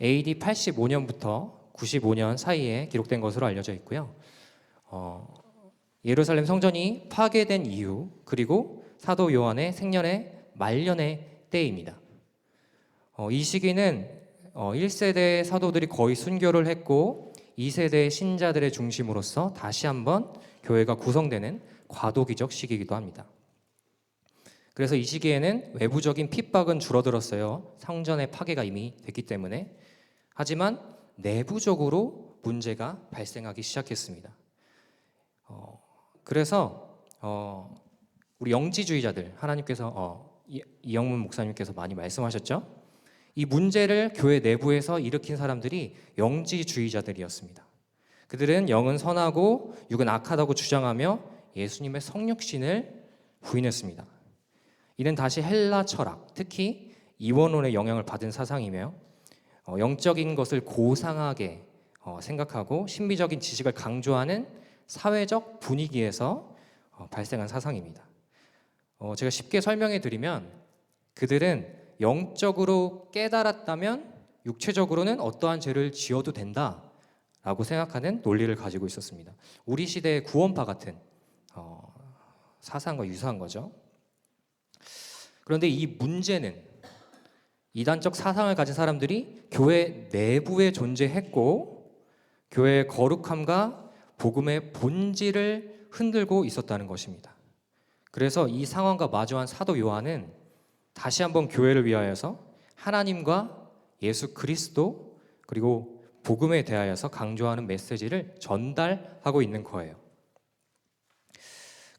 AD 85년부터 95년 사이에 기록된 것으로 알려져 있고요. 예루살렘 성전이 파괴된 이후, 그리고 사도 요한의 생년의 말년의 때입니다. 이 시기는 1세대 사도들이 거의 순교를 했고 2세대 신자들의 중심으로서 다시 한번 교회가 구성되는 과도기적 시기이기도 합니다. 그래서 이 시기에는 외부적인 핍박은 줄어들었어요. 성전의 파괴가 이미 됐기 때문에. 하지만 내부적으로 문제가 발생하기 시작했습니다. 그래서 우리 영지주의자들, 하나님께서 이영문 목사님께서 많이 말씀하셨죠. 이 문제를 교회 내부에서 일으킨 사람들이 영지주의자들이었습니다. 그들은 영은 선하고 육은 악하다고 주장하며 예수님의 성육신을 부인했습니다. 이는 다시 헬라 철학, 특히 이원론의 영향을 받은 사상이며 영적인 것을 고상하게 생각하고 신비적인 지식을 강조하는 사회적 분위기에서 발생한 사상입니다. 제가 쉽게 설명해 드리면 그들은 영적으로 깨달았다면 육체적으로는 어떠한 죄를 지어도 된다라고 생각하는 논리를 가지고 있었습니다. 우리 시대의 구원파 같은 사상과 유사한 거죠. 그런데 이 문제는 이단적 사상을 가진 사람들이 교회 내부에 존재했고 교회의 거룩함과 복음의 본질을 흔들고 있었다는 것입니다. 그래서 이 상황과 마주한 사도 요한은 다시 한번 교회를 위하여서 하나님과 예수 그리스도 그리고 복음에 대하여서 강조하는 메시지를 전달하고 있는 거예요.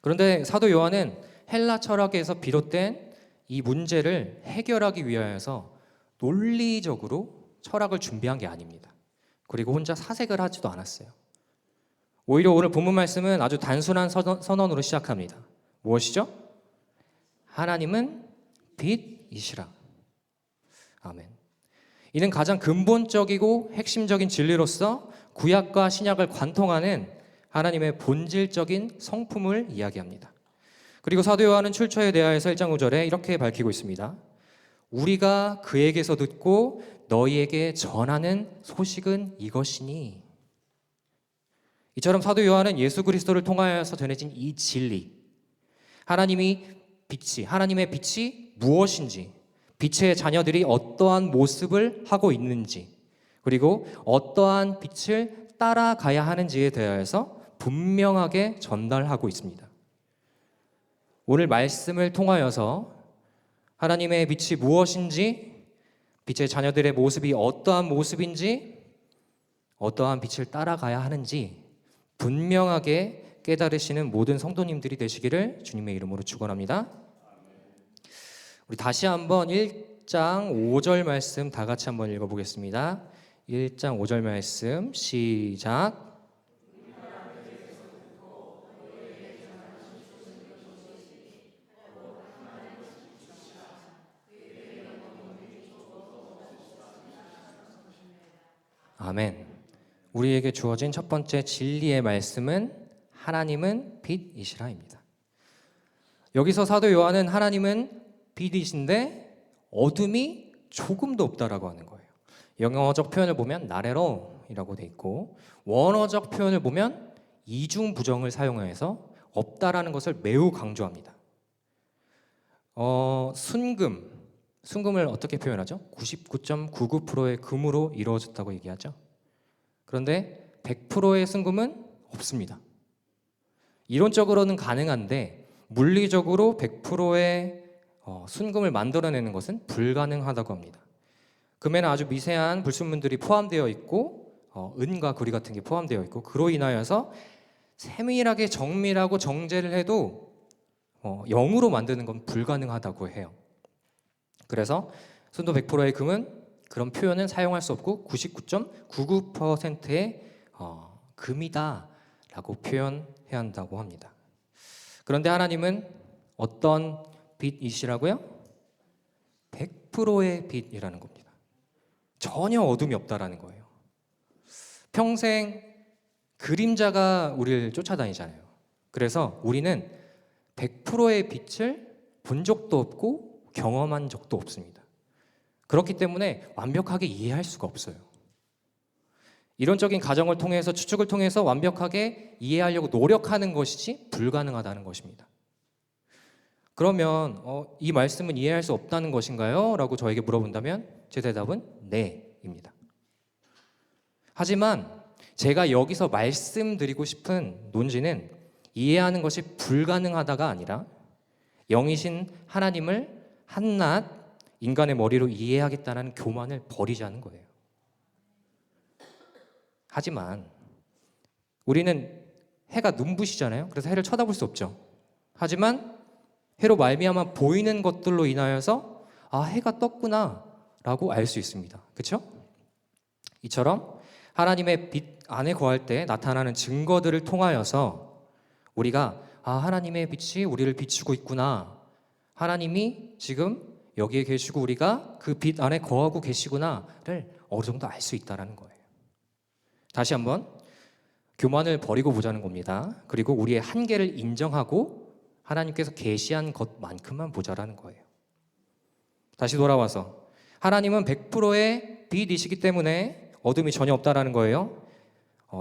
그런데 사도 요한은 헬라 철학에서 비롯된 이 문제를 해결하기 위하여서 논리적으로 철학을 준비한 게 아닙니다. 그리고 혼자 사색을 하지도 않았어요. 오히려 오늘 본문 말씀은 아주 단순한 선언으로 시작합니다. 무엇이죠? 하나님은 빛이시라. 아멘. 이는 가장 근본적이고 핵심적인 진리로서 구약과 신약을 관통하는 하나님의 본질적인 성품을 이야기합니다. 그리고 사도 요한은 출처에 대하여서 1장 5절에 이렇게 밝히고 있습니다. 우리가 그에게서 듣고 너희에게 전하는 소식은 이것이니. 이처럼 사도 요한은 예수 그리스도를 통하여서 전해진 이 진리, 하나님의 빛이 무엇인지, 빛의 자녀들이 어떠한 모습을 하고 있는지, 그리고 어떠한 빛을 따라가야 하는지에 대하여서 분명하게 전달하고 있습니다. 오늘 말씀을 통하여서 하나님의 빛이 무엇인지, 빛의 자녀들의 모습이 어떠한 모습인지, 어떠한 빛을 따라가야 하는지 분명하게 깨달으시는 모든 성도님들이 되시기를 주님의 이름으로 축원합니다. 우리 다시 한번 1장 5절 말씀 다 같이 한번 읽어보겠습니다. 1장 5절 말씀 시작. 아멘. 우리에게 주어진 첫 번째 진리의 말씀은 하나님은 빛이시라입니다. 여기서 사도 요한은 하나님은 빛이신데 어둠이 조금도 없다라고 하는 거예요. 영어적 표현을 보면 나레로이라고 돼 있고 원어적 표현을 보면 이중 부정을 사용해서 없다라는 것을 매우 강조합니다. 순금을 어떻게 표현하죠? 99.99%의 금으로 이루어졌다고 얘기하죠. 그런데 100%의 순금은 없습니다. 이론적으로는 가능한데 물리적으로 100%의 순금을 만들어내는 것은 불가능하다고 합니다. 금에는 아주 미세한 불순물들이 포함되어 있고 은과 구리 같은 게 포함되어 있고 그로 인하여서 세밀하게 정밀하고 정제를 해도 0으로 만드는 건 불가능하다고 해요. 그래서 순도 100%의 금은 그런 표현은 사용할 수 없고 99.99%의 금이다라고 표현해야 한다고 합니다. 그런데 하나님은 어떤 빛이시라고요? 100%의 빛이라는 겁니다. 전혀 어둠이 없다라는 거예요. 평생 그림자가 우리를 쫓아다니잖아요. 그래서 우리는 100%의 빛을 본 적도 없고 경험한 적도 없습니다. 그렇기 때문에 완벽하게 이해할 수가 없어요. 이론적인 가정을 통해서 추측을 통해서 완벽하게 이해하려고 노력하는 것이지 불가능하다는 것입니다. 그러면 이 말씀은 이해할 수 없다는 것인가요? 라고 저에게 물어본다면 제 대답은 네입니다. 하지만 제가 여기서 말씀드리고 싶은 논지는 이해하는 것이 불가능하다가 아니라 영이신 하나님을 한낱 인간의 머리로 이해하겠다는 교만을 버리자는 거예요. 하지만 우리는 해가 눈부시잖아요. 그래서 해를 쳐다볼 수 없죠. 하지만 해로 말미암아 보이는 것들로 인하여서 해가 떴구나 라고 알 수 있습니다. 그렇죠? 이처럼 하나님의 빛 안에 거할 때 나타나는 증거들을 통하여서 우리가 하나님의 빛이 우리를 비추고 있구나, 하나님이 지금 여기에 계시고 우리가 그 빛 안에 거하고 계시구나를 어느 정도 알 수 있다는 거예요. 다시 한번 교만을 버리고 보자는 겁니다. 그리고 우리의 한계를 인정하고 하나님께서 계시한 것만큼만 보자라는 거예요. 다시 돌아와서 하나님은 100%의 빛이시기 때문에 어둠이 전혀 없다라는 거예요.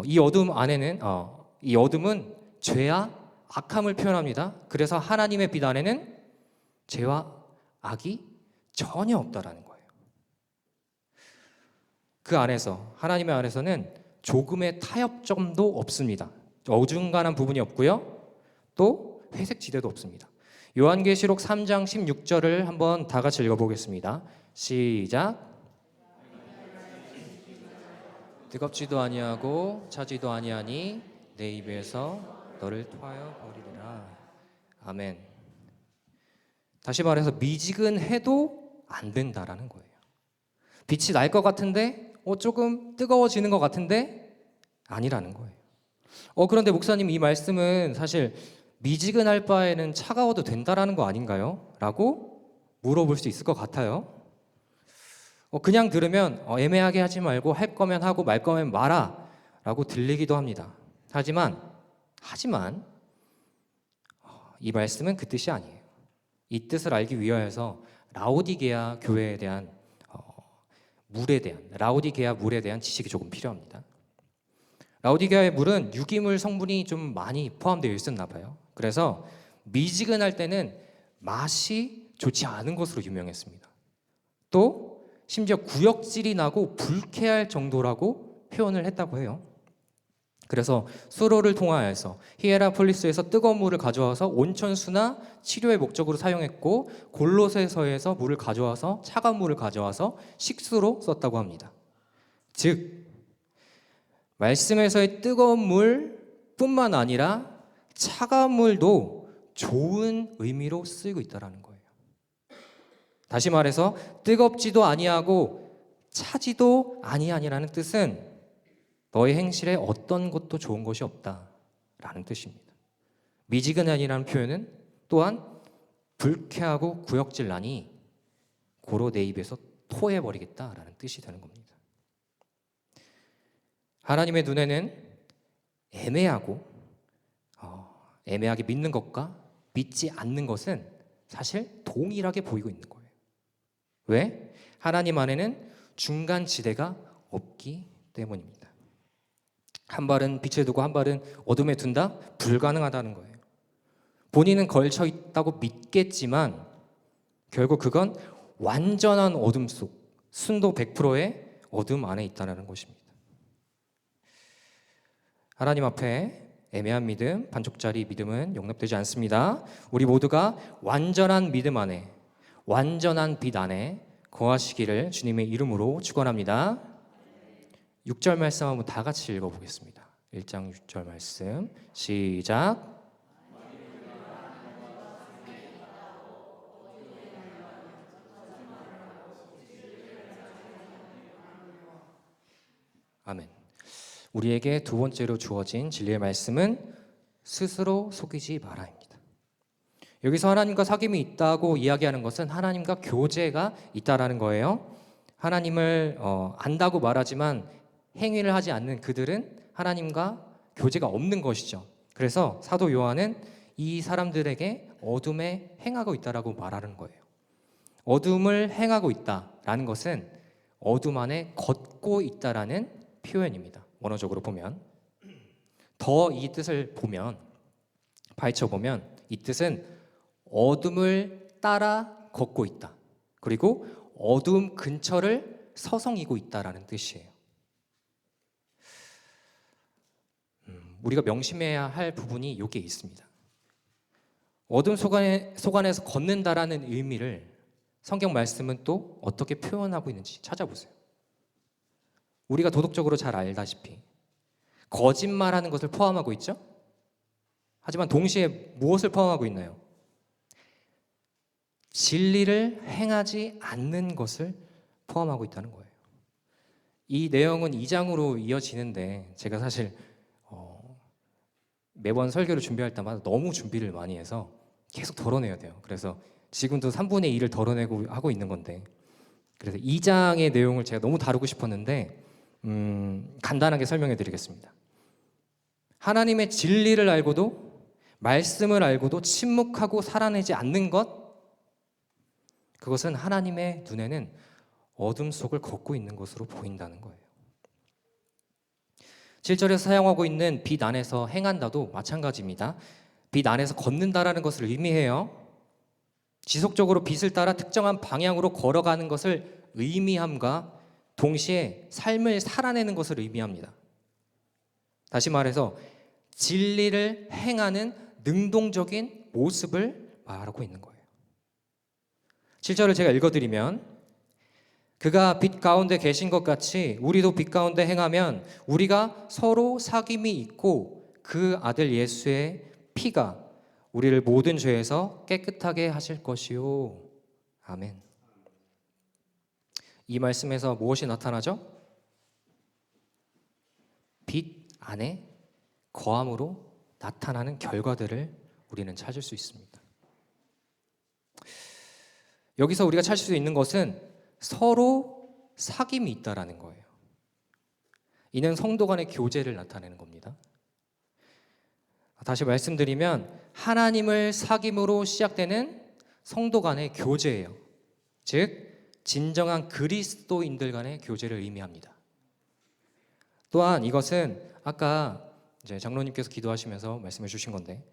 이 어둠 안에는 이 어둠은 죄와 악함을 표현합니다. 그래서 하나님의 빛 안에는 죄와 악이 전혀 없다라는 거예요. 그 안에서 하나님의 안에서는 조금의 타협점도 없습니다. 어중간한 부분이 없고요. 또 회색 지대도 없습니다. 요한계시록 3장 16절을 한번 다 같이 읽어보겠습니다. 시작. 뜨겁지도 아니하고 차지도 아니하니 내 입에서 너를 토하여 버리리라. 아멘. 다시 말해서 미지근해도 안 된다라는 거예요. 빛이 날 것 같은데 조금 뜨거워지는 것 같은데 아니라는 거예요. 그런데 목사님, 이 말씀은 사실 미지근할 바에는 차가워도 된다라는 거 아닌가요? 라고 물어볼 수 있을 것 같아요. 그냥 들으면 애매하게 하지 말고 할 거면 하고 말 거면 마라 라고 들리기도 합니다. 하지만 이 말씀은 그 뜻이 아니에요. 이 뜻을 알기 위하여서 라오디게아 교회에 대한 라오디게아 물에 대한 지식이 조금 필요합니다. 라오디게아의 물은 유기물 성분이 좀 많이 포함되어 있었나 봐요. 그래서 미지근할 때는 맛이 좋지 않은 것으로 유명했습니다. 또 심지어 구역질이 나고 불쾌할 정도라고 표현을 했다고 해요. 그래서 수로를 통하여서 히에라폴리스에서 뜨거운 물을 가져와서 온천수나 치료의 목적으로 사용했고, 골로새서에서 물을 가져와서 차가운 물을 가져와서 식수로 썼다고 합니다. 즉 말씀에서의 뜨거운 물뿐만 아니라 차가운 물도 좋은 의미로 쓰이고 있다는 거예요. 다시 말해서 뜨겁지도 아니하고 차지도 아니하니라는 뜻은 너의 행실에 어떤 것도 좋은 것이 없다라는 뜻입니다. 미지근하니라는 표현은 또한 불쾌하고 구역질 나니 고로 내 입에서 토해버리겠다라는 뜻이 되는 겁니다. 하나님의 눈에는 애매하게 믿는 것과 믿지 않는 것은 사실 동일하게 보이고 있는 거예요. 왜? 하나님 안에는 중간 지대가 없기 때문입니다. 한 발은 빛에 두고 한 발은 어둠에 둔다? 불가능하다는 거예요. 본인은 걸쳐 있다고 믿겠지만 결국 그건 완전한 어둠 속, 순도 100%의 어둠 안에 있다는 것입니다. 하나님 앞에 애매한 믿음, 반쪽짜리 믿음은 용납되지 않습니다. 우리 모두가 완전한 믿음 안에, 완전한 빛 안에 거하시기를 주님의 이름으로 축원합니다. 6절 말씀 한번 다 같이 읽어보겠습니다. 1장 6절 말씀 시작. 아멘. 우리에게 두 번째로 주어진 진리의 말씀은 스스로 속이지 마라입니다. 여기서 하나님과 사귐이 있다고 이야기하는 것은 하나님과 교제가 있다라는 거예요. 하나님을 안다고 말하지만 행위를 하지 않는 그들은 하나님과 교제가 없는 것이죠. 그래서 사도 요한은 이 사람들에게 어둠에 행하고 있다라고 말하는 거예요. 어둠을 행하고 있다라는 라는 것은 어둠 안에 걷고 있다라는 표현입니다. 원어적으로 보면 더 이 뜻을 보면 파헤쳐 보면 이 뜻은 어둠을 따라 걷고 있다. 그리고 어둠 근처를 서성이고 있다라는 뜻이에요. 우리가 명심해야 할 부분이 여기에 있습니다. 어둠 속안에서 걷는다라는 의미를 성경 말씀은 또 어떻게 표현하고 있는지 찾아보세요. 우리가 도덕적으로 잘 알다시피 거짓말하는 것을 포함하고 있죠. 하지만 동시에 무엇을 포함하고 있나요? 진리를 행하지 않는 것을 포함하고 있다는 거예요. 이 내용은 2장으로 이어지는데 제가 사실 매번 설교를 준비할 때마다 너무 준비를 많이 해서 계속 덜어내야 돼요. 그래서 지금도 3분의 2를 덜어내고 하고 있는 건데, 그래서 2장의 내용을 제가 너무 다루고 싶었는데 간단하게 설명해 드리겠습니다. 하나님의 진리를 알고도 말씀을 알고도 침묵하고 살아내지 않는 것, 그것은 하나님의 눈에는 어둠 속을 걷고 있는 것으로 보인다는 거예요. 7절에서 사용하고 있는 빛 안에서 행한다도 마찬가지입니다. 빛 안에서 걷는다라는 것을 의미해요. 지속적으로 빛을 따라 특정한 방향으로 걸어가는 것을 의미함과 동시에 삶을 살아내는 것을 의미합니다. 다시 말해서 진리를 행하는 능동적인 모습을 말하고 있는 거예요. 7절을 제가 읽어드리면 그가 빛 가운데 계신 것 같이 우리도 빛 가운데 행하면 우리가 서로 사귐이 있고 그 아들 예수의 피가 우리를 모든 죄에서 깨끗하게 하실 것이요. 아멘. 이 말씀에서 무엇이 나타나죠? 빛 안에 거함으로 나타나는 결과들을 우리는 찾을 수 있습니다. 여기서 우리가 찾을 수 있는 것은 서로 사귐이 있다라는 거예요. 이는 성도 간의 교제를 나타내는 겁니다. 다시 말씀드리면 하나님을 사귐으로 시작되는 성도 간의 교제예요. 즉 진정한 그리스도인들 간의 교제를 의미합니다. 또한 이것은 아까 이제 장로님께서 기도하시면서 말씀해 주신 건데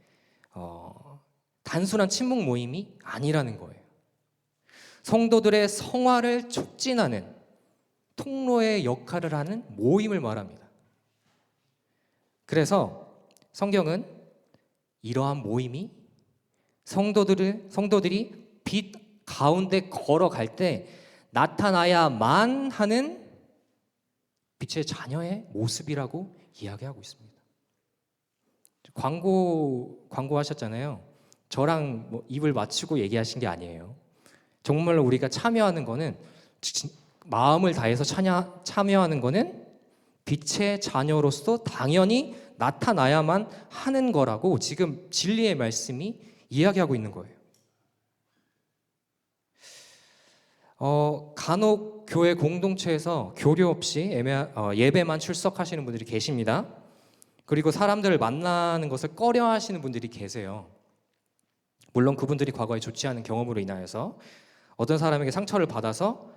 단순한 친목 모임이 아니라는 거예요. 성도들의 성화를 촉진하는 통로의 역할을 하는 모임을 말합니다. 그래서 성경은 이러한 모임이 성도들이 빛 가운데 걸어갈 때 나타나야만 하는 빛의 자녀의 모습이라고 이야기하고 있습니다. 광고하셨잖아요. 저랑 뭐 입을 맞추고 얘기하신 게 아니에요. 정말로 우리가 참여하는 거는 마음을 다해서 참여하는 거는 빛의 자녀로서 당연히 나타나야만 하는 거라고 지금 진리의 말씀이 이야기하고 있는 거예요. 간혹 교회 공동체에서 교류 없이 예배만 출석하시는 분들이 계십니다. 그리고 사람들을 만나는 것을 꺼려하시는 분들이 계세요. 물론 그분들이 과거에 좋지 않은 경험으로 인하여서 어떤 사람에게 상처를 받아서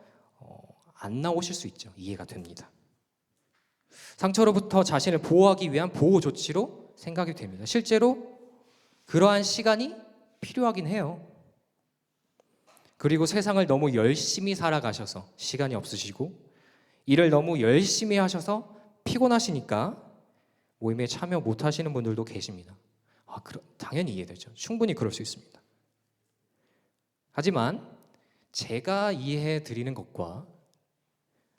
안 나오실 수 있죠. 이해가 됩니다. 상처로부터 자신을 보호하기 위한 보호 조치로 생각이 됩니다. 실제로 그러한 시간이 필요하긴 해요. 그리고 세상을 너무 열심히 살아가셔서 시간이 없으시고 일을 너무 열심히 하셔서 피곤하시니까 모임에 참여 못하시는 분들도 계십니다. 당연히 이해되죠. 충분히 그럴 수 있습니다. 하지만 제가 이해해 드리는 것과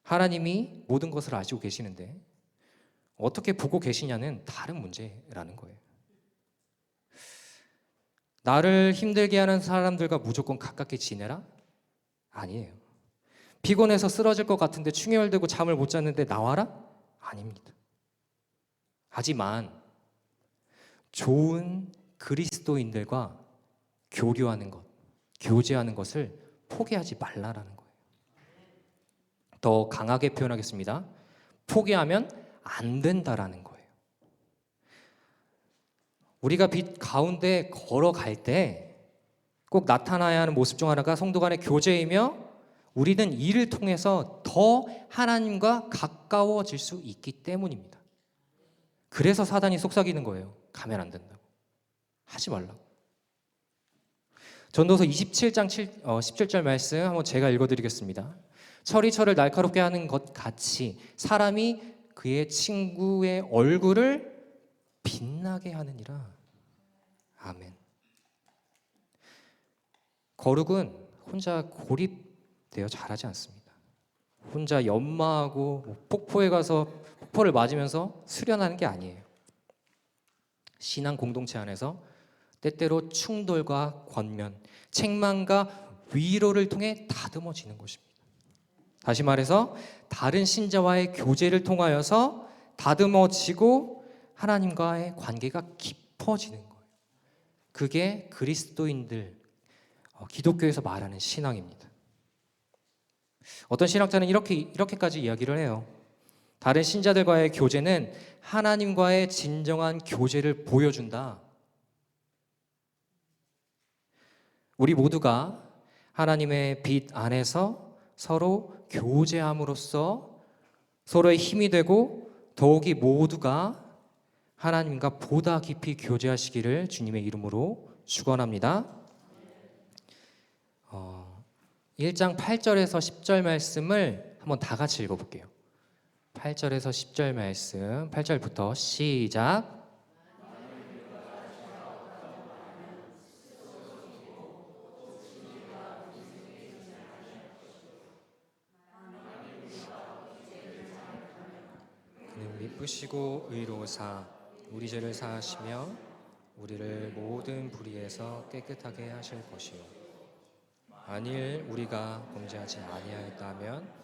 하나님이 모든 것을 아시고 계시는데 어떻게 보고 계시냐는 다른 문제라는 거예요. 나를 힘들게 하는 사람들과 무조건 가깝게 지내라? 아니에요. 피곤해서 쓰러질 것 같은데 충혈되고 잠을 못 잤는데 나와라? 아닙니다. 하지만 좋은 그리스도인들과 교류하는 것, 교제하는 것을 포기하지 말라라는 거예요. 더 강하게 표현하겠습니다. 포기하면 안 된다라는 거예요. 우리가 빛 가운데 걸어갈 때 꼭 나타나야 하는 모습 중 하나가 성도 간의 교제이며 우리는 이를 통해서 더 하나님과 가까워질 수 있기 때문입니다. 그래서 사단이 속삭이는 거예요. 가면 안 된다고. 하지 말라고. 전도서 27장 17절 말씀 한번 제가 읽어드리겠습니다. 철이 철을 날카롭게 하는 것 같이 사람이 그의 친구의 얼굴을 빛나게 하느니라. 아멘. 거룩은 혼자 고립되어 잘하지 않습니다. 혼자 연마하고 폭포에 가서 폭포를 맞으면서 수련하는 게 아니에요. 신앙 공동체 안에서 때때로 충돌과 권면, 책망과 위로를 통해 다듬어지는 것입니다. 다시 말해서 다른 신자와의 교제를 통하여서 다듬어지고 하나님과의 관계가 깊어지는 거예요. 그게 그리스도인들, 기독교에서 말하는 신앙입니다. 어떤 신학자는 이렇게까지 이야기를 해요. 다른 신자들과의 교제는 하나님과의 진정한 교제를 보여준다. 우리 모두가 하나님의 빛 안에서 서로 교제함으로써 서로의 힘이 되고 더욱이 모두가 하나님과 보다 깊이 교제하시기를 주님의 이름으로 축원합니다. 1장 8절에서 10절 말씀을 한번 다 같이 읽어볼게요. 8절에서 10절 말씀, 8절부터 시작. 그는 미쁘시고 의로우사 우리 죄를 사하시며 우리를 모든 불의에서 깨끗하게 하실 것이요 만일 우리가 범죄하지 아니하였다면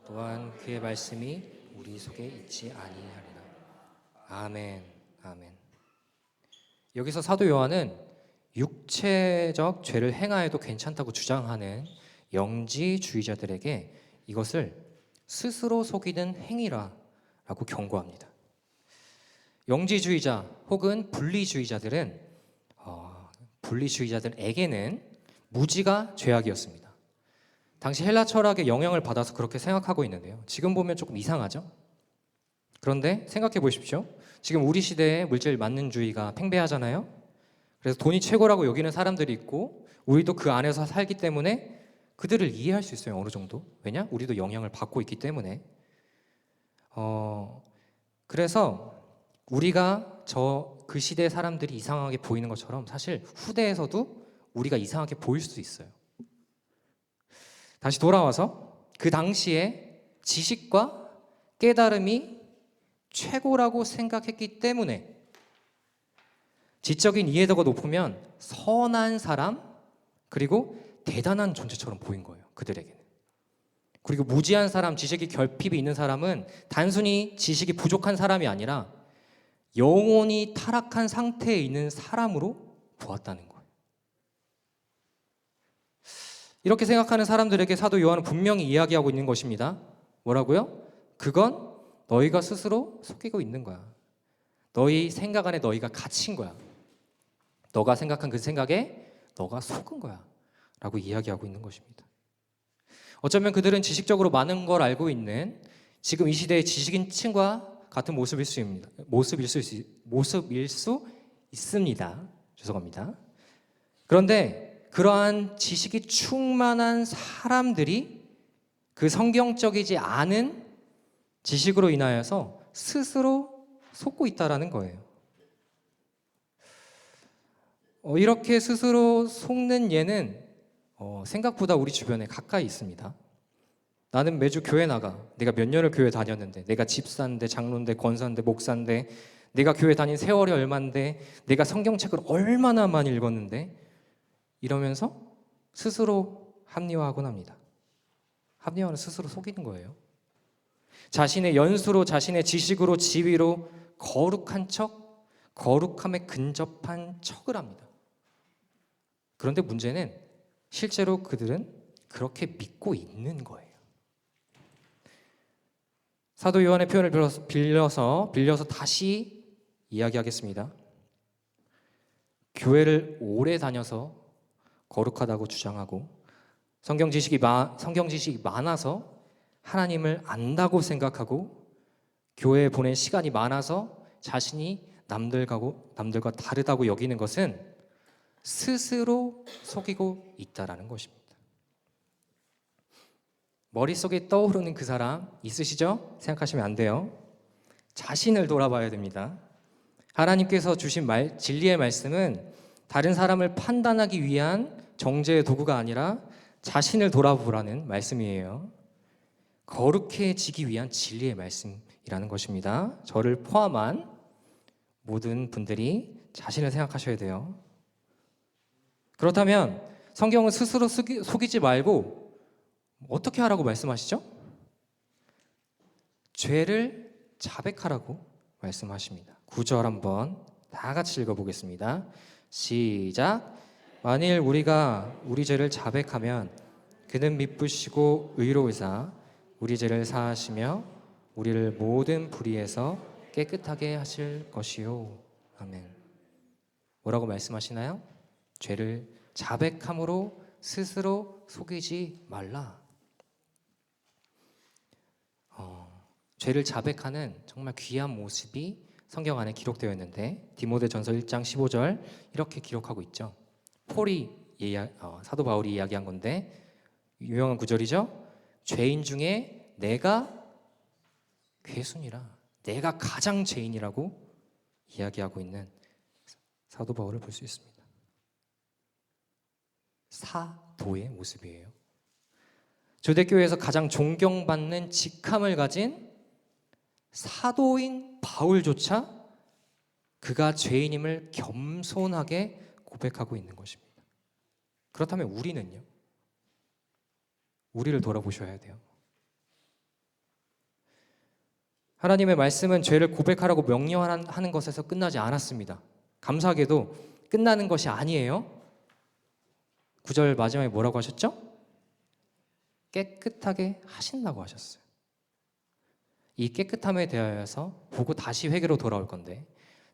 또한 그의 말씀이 우리 속에 있지 아니하리라. 아멘. 아멘. 여기서 사도 요한은 육체적 죄를 행하여도 괜찮다고 주장하는 영지주의자들에게 이것을 스스로 속이는 행위라고 경고합니다. 영지주의자 혹은 분리주의자들에게는 무지가 죄악이었습니다. 당시 헬라 철학의 영향을 받아서 그렇게 생각하고 있는데요. 지금 보면 조금 이상하죠? 그런데 생각해 보십시오. 지금 우리 시대에 물질 만능주의가 팽배하잖아요. 그래서 돈이 최고라고 여기는 사람들이 있고 우리도 그 안에서 살기 때문에 그들을 이해할 수 있어요. 어느 정도. 왜냐? 우리도 영향을 받고 있기 때문에. 그래서 우리가 그 시대의 사람들이 이상하게 보이는 것처럼 사실 후대에서도 우리가 이상하게 보일 수도 있어요. 다시 돌아와서 그 당시에 지식과 깨달음이 최고라고 생각했기 때문에 지적인 이해도가 높으면 선한 사람 그리고 대단한 존재처럼 보인 거예요. 그들에게는. 그리고 무지한 사람, 지식이 결핍이 있는 사람은 단순히 지식이 부족한 사람이 아니라 영혼이 타락한 상태에 있는 사람으로 보았다는 거예요. 이렇게 생각하는 사람들에게 사도 요한은 분명히 이야기하고 있는 것입니다. 뭐라고요? 그건 너희가 스스로 속이고 있는 거야. 너희 생각 안에 너희가 갇힌 거야. 너가 생각한 그 생각에 너가 속은 거야 라고 이야기하고 있는 것입니다. 어쩌면 그들은 지식적으로 많은 걸 알고 있는 지금 이 시대의 지식인층과 같은 모습일 수 있습니다. 죄송합니다. 그런데 그러한 지식이 충만한 사람들이 그 성경적이지 않은 지식으로 인하여서 스스로 속고 있다라는 거예요. 이렇게 스스로 속는 예는 생각보다 우리 주변에 가까이 있습니다. 나는 매주 교회 나가. 내가 몇 년을 교회 다녔는데, 내가 집사인데, 장로인데, 권사인데, 목사인데, 내가 교회 다닌 세월이 얼만데, 내가 성경책을 얼마나 많이 읽었는데, 이러면서 스스로 합리화하곤 합니다. 합리화는 스스로 속이는 거예요. 자신의 연수로, 자신의 지식으로, 지위로 거룩한 척, 거룩함에 근접한 척을 합니다. 그런데 문제는 실제로 그들은 그렇게 믿고 있는 거예요. 사도 요한의 표현을 빌려서 다시 이야기하겠습니다. 교회를 오래 다녀서 거룩하다고 주장하고 성경 지식이 많아서 하나님을 안다고 생각하고 교회에 보낸 시간이 많아서 자신이 남들과 다르다고 여기는 것은 스스로 속이고 있다라는 것입니다. 머릿속에 떠오르는 그 사람 있으시죠? 생각하시면 안 돼요. 자신을 돌아봐야 됩니다. 하나님께서 주신 진리의 말씀은 다른 사람을 판단하기 위한 정죄의 도구가 아니라 자신을 돌아보라는 말씀이에요. 거룩해지기 위한 진리의 말씀이라는 것입니다. 저를 포함한 모든 분들이 자신을 생각하셔야 돼요. 그렇다면 성경은 스스로 속이지 말고 어떻게 하라고 말씀하시죠? 죄를 자백하라고 말씀하십니다. 9절 한번 다 같이 읽어보겠습니다. 시작. 만일 우리가 우리 죄를 자백하면 그는 미쁘시고 의로우사 우리 죄를 사하시며 우리를 모든 불의에서 깨끗하게 하실 것이요. 아멘. 뭐라고 말씀하시나요? 죄를 자백함으로 스스로 속이지 말라. 죄를 자백하는 정말 귀한 모습이 성경 안에 기록되어 있는데 디모데전서 1장 15절 이렇게 기록하고 있죠. 사도 바울이 이야기한 건데 유명한 구절이죠. 죄인 중에 내가 괴순이라, 내가 가장 죄인이라고 이야기하고 있는 사도 바울을 볼 수 있습니다. 사도의 모습이에요. 초대교회에서 가장 존경받는 직함을 가진 사도인 바울조차 그가 죄인임을 겸손하게 고백하고 있는 것입니다. 그렇다면 우리는요? 우리를 돌아보셔야 돼요. 하나님의 말씀은 죄를 고백하라고 명령하는 것에서 끝나지 않았습니다. 감사하게도 끝나는 것이 아니에요. 9절 마지막에 뭐라고 하셨죠? 깨끗하게 하신다고 하셨어요. 이 깨끗함에 대하여서 보고 다시 회개로 돌아올 건데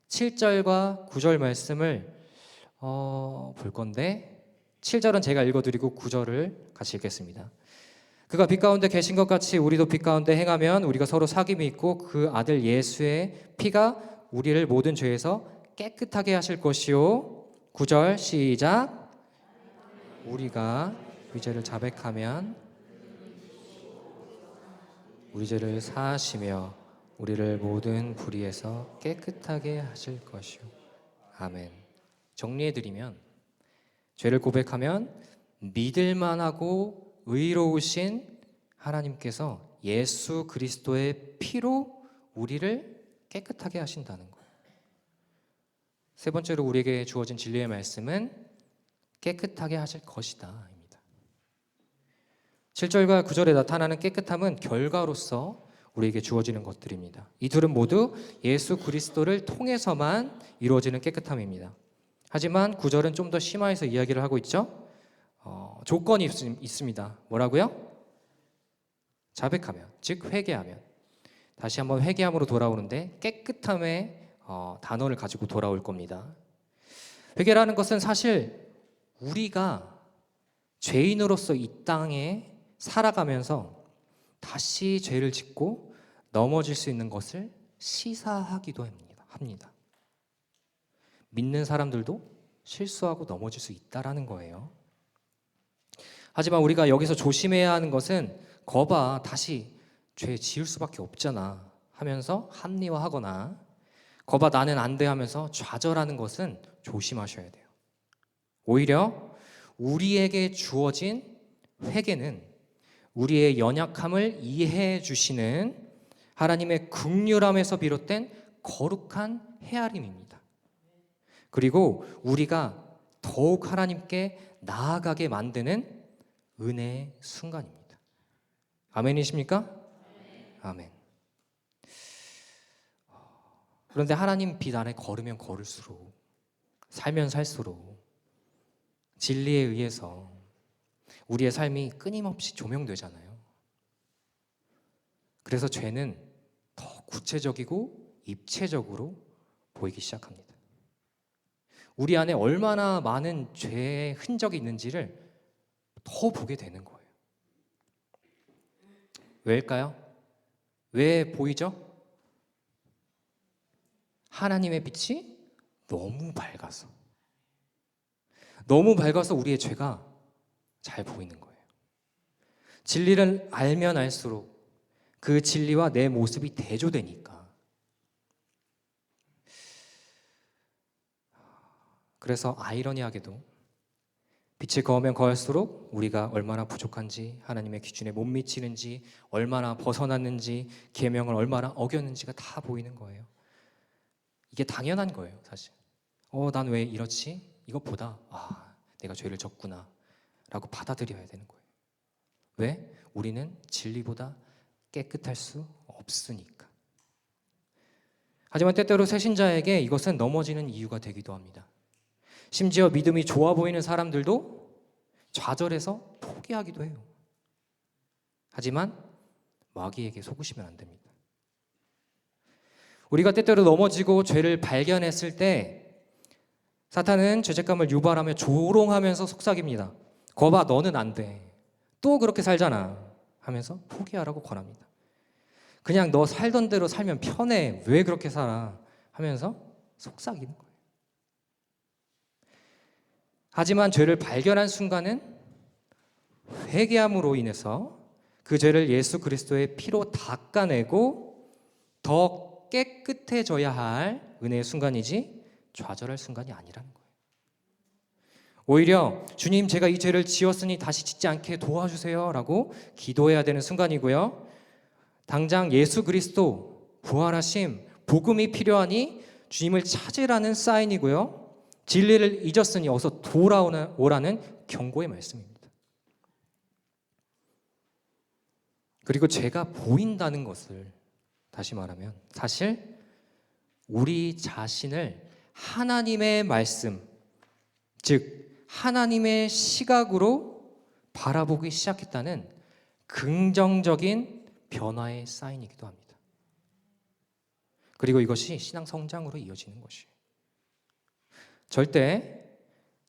7절과 9절 말씀을 볼 건데 7절은 제가 읽어드리고 9절을 같이 읽겠습니다. 그가 빛 가운데 계신 것 같이 우리도 빛 가운데 행하면 우리가 서로 사귐이 있고 그 아들 예수의 피가 우리를 모든 죄에서 깨끗하게 하실 것이요. 9절 시작. 우리가 우리 죄를 자백하면 우리 죄를 사하시며 우리를 모든 불의에서 깨끗하게 하실 것이요. 아멘. 정리해드리면 죄를 고백하면 믿을만하고 의로우신 하나님께서 예수 그리스도의 피로 우리를 깨끗하게 하신다는 거예요. 세 번째로 우리에게 주어진 진리의 말씀은 깨끗하게 하실 것이다. 7절과 9절에 나타나는 깨끗함은 결과로서 우리에게 주어지는 것들입니다. 이 둘은 모두 예수 그리스도를 통해서만 이루어지는 깨끗함입니다. 하지만 9절은 좀 더 심화해서 이야기를 하고 있죠. 조건이 있습니다. 뭐라고요? 자백하면, 즉 회개하면. 다시 한번 회개함으로 돌아오는데 깨끗함의 단어를 가지고 돌아올 겁니다. 회개라는 것은 사실 우리가 죄인으로서 이 땅에 살아가면서 다시 죄를 짓고 넘어질 수 있는 것을 시사하기도 합니다. 믿는 사람들도 실수하고 넘어질 수 있다라는 거예요. 하지만 우리가 여기서 조심해야 하는 것은 거봐 다시 죄 지을 수밖에 없잖아 하면서 합리화하거나 거봐 나는 안 돼 하면서 좌절하는 것은 조심하셔야 돼요. 오히려 우리에게 주어진 회개는 우리의 연약함을 이해해 주시는 하나님의 긍휼함에서 비롯된 거룩한 헤아림입니다. 그리고 우리가 더욱 하나님께 나아가게 만드는 은혜의 순간입니다. 아멘이십니까? 아멘. 그런데 하나님 빛 안에 걸으면 걸을수록 살면 살수록 진리에 의해서 우리의 삶이 끊임없이 조명되잖아요. 그래서 죄는 더 구체적이고 입체적으로 보이기 시작합니다. 우리 안에 얼마나 많은 죄의 흔적이 있는지를 더 보게 되는 거예요. 왜일까요? 왜 보이죠? 하나님의 빛이 너무 밝아서 우리의 죄가 잘 보이는 거예요. 진리를 알면 알수록 그 진리와 내 모습이 대조되니까. 그래서 아이러니하게도 빛이 거하면 거할수록 우리가 얼마나 부족한지, 하나님의 기준에 못 미치는지, 얼마나 벗어났는지, 계명을 얼마나 어겼는지가 다 보이는 거예요. 이게 당연한 거예요, 사실. 난 왜 이렇지? 이것보다 내가 죄를 졌구나 라고 받아들여야 되는 거예요. 왜? 우리는 진리보다 깨끗할 수 없으니까. 하지만 때때로 새신자에게 이것은 넘어지는 이유가 되기도 합니다. 심지어 믿음이 좋아 보이는 사람들도 좌절해서 포기하기도 해요. 하지만 마귀에게 속으시면 안 됩니다. 우리가 때때로 넘어지고 죄를 발견했을 때 사탄은 죄책감을 유발하며 조롱하면서 속삭입니다. 거봐, 너는 안 돼. 또 그렇게 살잖아 하면서 포기하라고 권합니다. 그냥 너 살던 대로 살면 편해. 왜 그렇게 살아? 하면서 속삭이는 거예요. 하지만 죄를 발견한 순간은 회개함으로 인해서 그 죄를 예수 그리스도의 피로 닦아내고 더 깨끗해져야 할 은혜의 순간이지 좌절할 순간이 아니라는 거예요. 오히려 주님, 제가 이 죄를 지었으니 다시 짓지 않게 도와주세요 라고 기도해야 되는 순간이고요. 당장 예수 그리스도 부활하심, 복음이 필요하니 주님을 찾으라는 사인이고요. 진리를 잊었으니 어서 돌아오라는 경고의 말씀입니다. 그리고 죄가 보인다는 것을 다시 말하면 사실 우리 자신을 하나님의 말씀, 즉 하나님의 시각으로 바라보기 시작했다는 긍정적인 변화의 사인이기도 합니다. 그리고 이것이 신앙 성장으로 이어지는 것이에요. 절대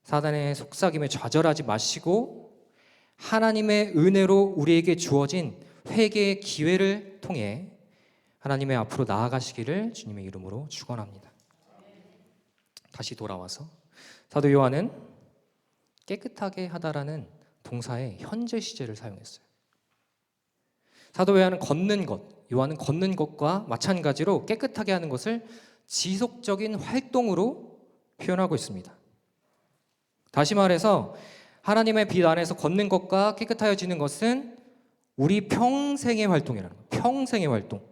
사단의 속삭임에 좌절하지 마시고 하나님의 은혜로 우리에게 주어진 회개의 기회를 통해 하나님의 앞으로 나아가시기를 주님의 이름으로 축원합니다. 다시 돌아와서 사도 요한은 깨끗하게 하다라는 동사의 현재 시제를 사용했어요. 사도 요한은 걷는 것과 마찬가지로 깨끗하게 하는 것을 지속적인 활동으로 표현하고 있습니다. 다시 말해서 하나님의 빛 안에서 걷는 것과 깨끗하여지는 것은 우리 평생의 활동이라는 거예요. 평생의 활동.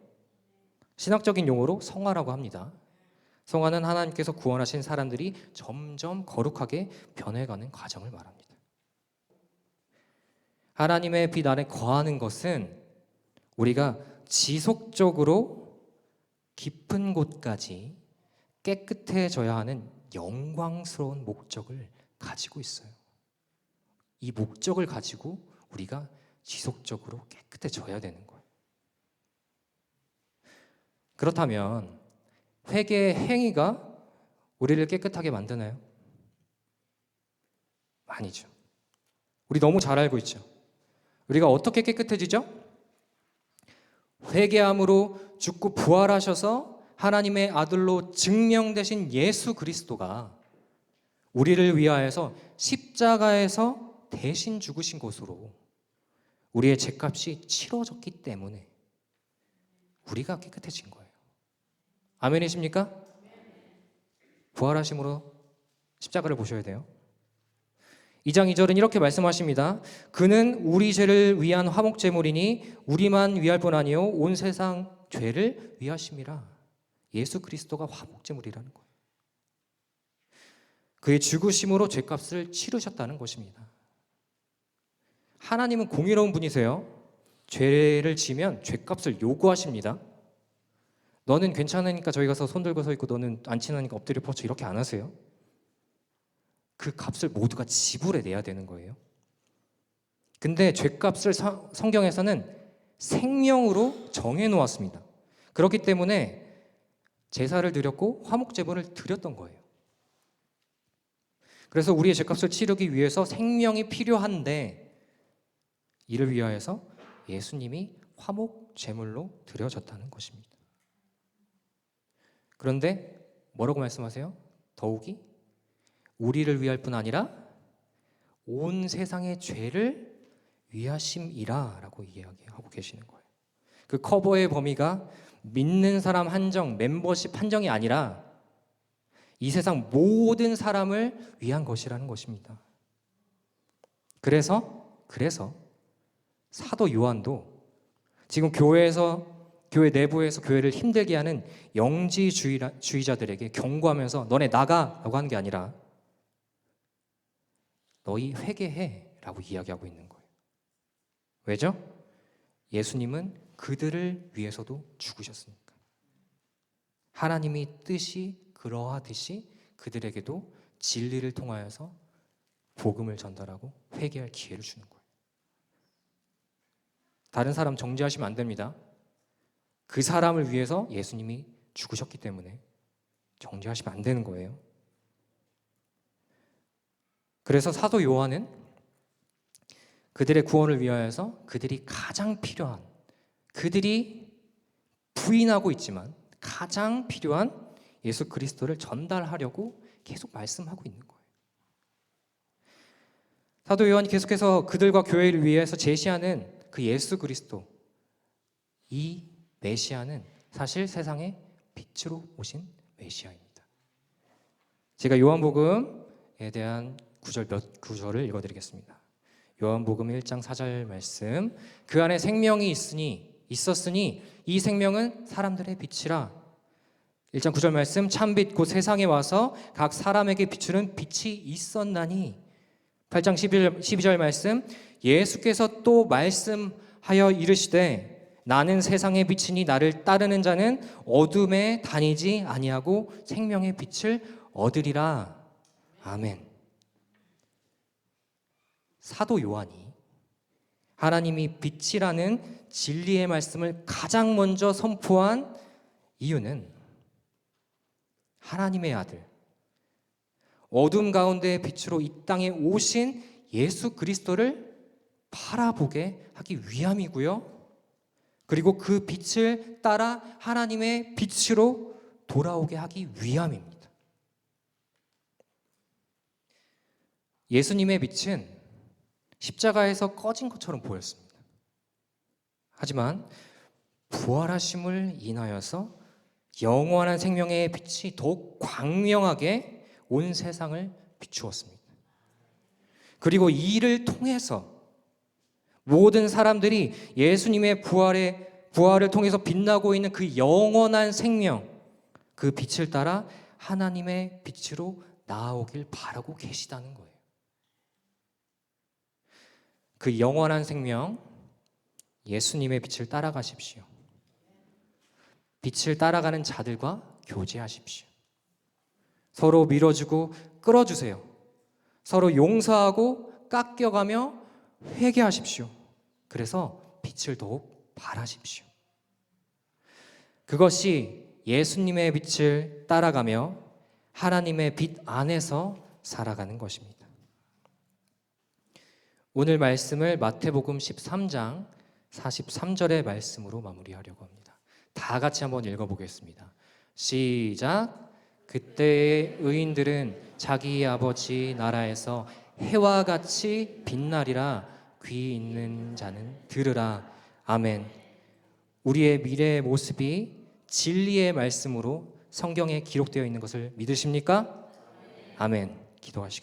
신학적인 용어로 성화라고 합니다. 성화는 하나님께서 구원하신 사람들이 점점 거룩하게 변해가는 과정을 말합니다. 하나님의 빛 안에 거하는 것은 우리가 지속적으로 깊은 곳까지 깨끗해져야 하는 영광스러운 목적을 가지고 있어요. 이 목적을 가지고 우리가 지속적으로 깨끗해져야 되는 거예요. 그렇다면 회개의 행위가 우리를 깨끗하게 만드나요? 아니죠. 우리 너무 잘 알고 있죠. 우리가 어떻게 깨끗해지죠? 회개함으로 죽고 부활하셔서 하나님의 아들로 증명되신 예수 그리스도가 우리를 위하여서 십자가에서 대신 죽으신 것으로 우리의 죄값이 치러졌기 때문에 우리가 깨끗해진 거예요. 아멘이십니까? 부활하심으로 십자가를 보셔야 돼요. 2장 2절은 이렇게 말씀하십니다. 그는 우리 죄를 위한 화목제물이니 우리만 위할 뿐 아니요 온 세상 죄를 위하심이라. 예수 그리스도가 화목제물이라는 거예요. 그의 죽으심으로 죄값을 치르셨다는 것입니다. 하나님은 공의로운 분이세요. 죄를 지면 죄값을 요구하십니다. 너는 괜찮으니까 저기 가서 손 들고 서 있고 너는 안 친하니까 엎드려 뻗쳐 이렇게 안 하세요. 그 값을 모두가 지불해 내야 되는 거예요. 근데 죄값을 성경에서는 생명으로 정해 놓았습니다. 그렇기 때문에 제사를 드렸고 화목제물을 드렸던 거예요. 그래서 우리의 죄값을 치르기 위해서 생명이 필요한데 이를 위하여서 예수님이 화목 제물로 드려졌다는 것입니다. 그런데 뭐라고 말씀하세요? 더욱이 우리를 위할 뿐 아니라 온 세상의 죄를 위하심이라 라고 이야기하고 계시는 거예요. 그 커버의 범위가 믿는 사람 한정, 멤버십 한정이 아니라 이 세상 모든 사람을 위한 것이라는 것입니다. 그래서 사도 요한도 지금 교회 내부에서 교회를 힘들게 하는 영지주의자들에게 경고하면서 너네 나가라고 하는 게 아니라 너희 회개해라고 이야기하고 있는 거예요. 왜죠? 예수님은 그들을 위해서도 죽으셨으니까. 하나님이 뜻이 그러하듯이 그들에게도 진리를 통하여서 복음을 전달하고 회개할 기회를 주는 거예요. 다른 사람 정죄하시면 안 됩니다. 그 사람을 위해서 예수님이 죽으셨기 때문에 정죄하시면 안 되는 거예요. 그래서 사도 요한은 그들의 구원을 위하여서 그들이 가장 필요한, 그들이 부인하고 있지만 가장 필요한 예수 그리스도를 전달하려고 계속 말씀하고 있는 거예요. 사도 요한이 계속해서 그들과 교회를 위해서 제시하는 그 예수 그리스도, 이 메시아는 사실 세상의 빛으로 오신 메시아입니다. 제가 요한복음에 대한 몇 구절을 읽어드리겠습니다. 요한복음 1장 4절 말씀, 그 안에 생명이 있었으니 이 생명은 사람들의 빛이라. 1장 9절 말씀, 참빛 곧 세상에 와서 각 사람에게 비추는 빛이 있었나니. 8장 12절 말씀, 예수께서 또 말씀하여 이르시되 나는 세상의 빛이니 나를 따르는 자는 어둠에 다니지 아니하고 생명의 빛을 얻으리라. 아멘. 사도 요한이 하나님이 빛이라는 진리의 말씀을 가장 먼저 선포한 이유는 하나님의 아들, 어둠 가운데의 빛으로 이 땅에 오신 예수 그리스도를 바라보게 하기 위함이고요. 그리고 그 빛을 따라 하나님의 빛으로 돌아오게 하기 위함입니다. 예수님의 빛은 십자가에서 꺼진 것처럼 보였습니다. 하지만 부활하심을 인하여서 영원한 생명의 빛이 더욱 광명하게 온 세상을 비추었습니다. 그리고 이를 통해서 모든 사람들이 예수님의 부활을 통해서 빛나고 있는 그 영원한 생명, 그 빛을 따라 하나님의 빛으로 나아오길 바라고 계시다는 거예요. 그 영원한 생명, 예수님의 빛을 따라가십시오. 빛을 따라가는 자들과 교제하십시오. 서로 밀어주고 끌어주세요. 서로 용서하고 깎여가며 회개하십시오. 그래서 빛을 더욱 발하십시오. 그것이 예수님의 빛을 따라가며 하나님의 빛 안에서 살아가는 것입니다. 오늘 말씀을 마태복음 13장 43절의 말씀으로 마무리하려고 합니다. 다 같이 한번 읽어보겠습니다. 시작. 그때의 의인들은 자기 아버지 나라에서 해와 같이 빛나리라. 귀 있는 자는 들으라. 아멘. 우리의 미래의 모습이 진리의 말씀으로 성경에 기록되어 있는 것을 믿으십니까? 아멘. 기도하시겠습니다.